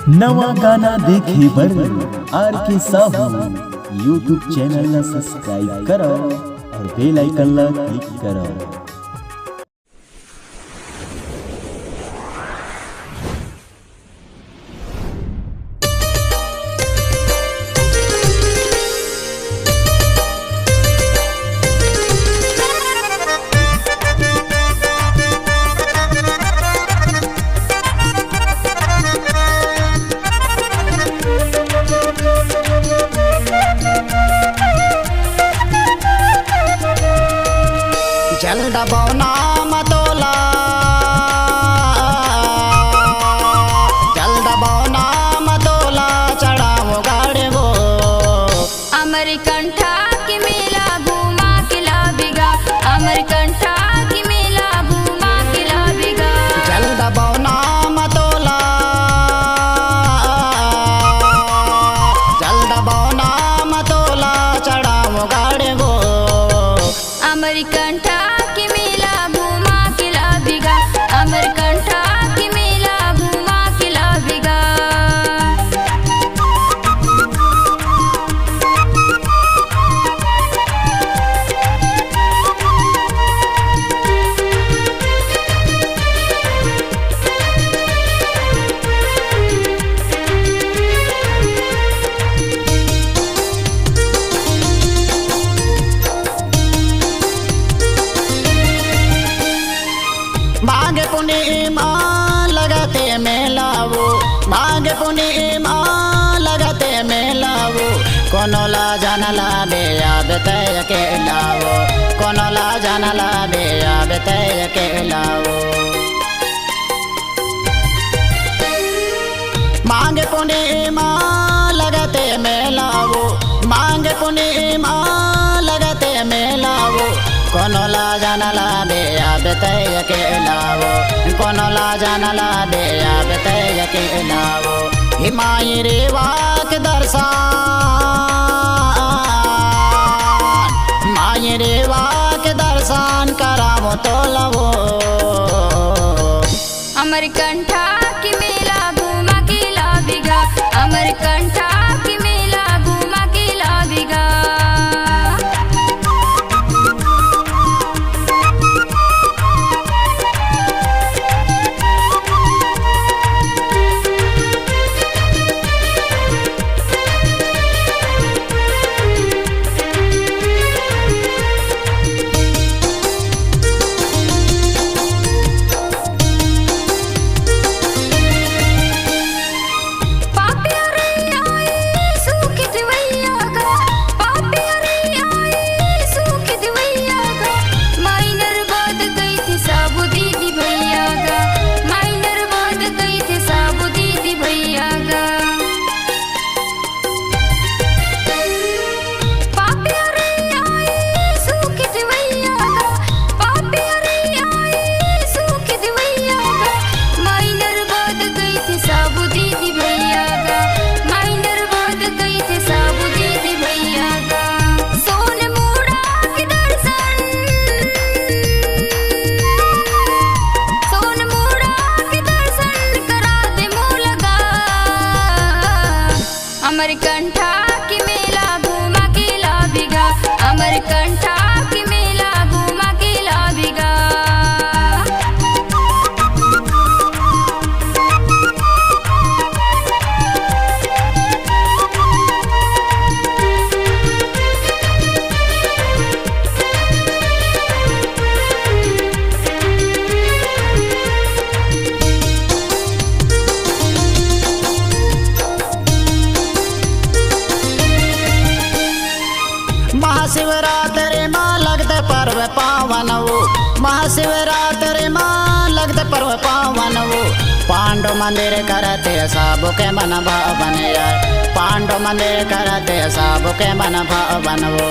नवा गाना देखे बर आर के साहू यूट्यूब चैनल ला सब्सक्राइब करो और बेल आइकन ला क्लिक करो। जल दबौना मतोला चढ़ाओ गाड़े वो अमरकंठा की मेला घूमा किला बिगा, अमरकंठा की मेला घूमा किला बिगा। जल दबौना मतोला चढ़ाओ गाड़े वो अमरकंठा की मेला घूमा किला बिगा, अमरकंठा की मेला घूमा किला बिगा। माघ पूर्णिमा लगते मेलावो, माघ पूर्णिमा लगते मेलावो। कोनो ला जानला बेया बेतय के लावो, कोनो ला जानला बेया बेतय के लावो। माघ पूर्णिमा लगते मेलावो, माघ पूर्णिमा लगते मेलावो। कोनो ला जानला बेया बेतय के लावो, कोनो ला जानला बेया बेतय के लावो। हिमाई रेवा के दर्शन, माई रेवा के दर्शन करावो तो लवो। अमरकंठा की मेला घूमा किला बिगा, अमरकंठा की मेला घूमा किला बिगा। अमरकंठा की मेला घूमा किला बिगा, अमरकंठा की मेला घूमा किला बिगा। महाशिवरात्रि माँ लगते पर्व पावन वो, महाशिवरात्रि माँ लगते पर्व पावन वो। पांडव मंदिर करते सबो के मन भावन यार, पांडव मंदिर करते सबो के मन भावन वो।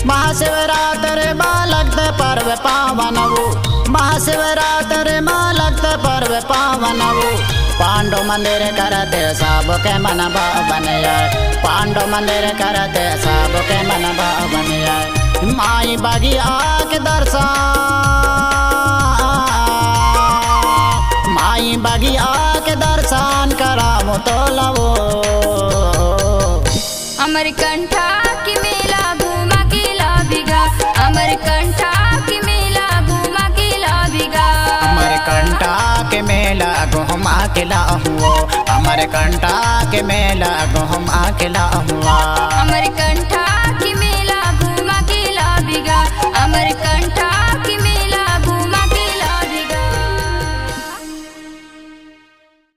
महाशिवरात्रि माँ लगते पर्व पावन वो, महाशिवरात्रि माँ लगते पर्व पावन वो। पांडव मंदिर करते सबो के मन भावन यार, पांडव मंदिर करते सबो के मन भावन यार। माई बगिया के दर्शन बगिया के दर्शन करामो तो लवो। अमरकंठा की मेला घूमा के लाभिगा, अमरकंठा की मेला घूमा के लाभिगा। अमरकंठा के मेला घुमा के लाहुओ, अमरकंठा के मेला घुमा के लाहुआ। अमरकंठा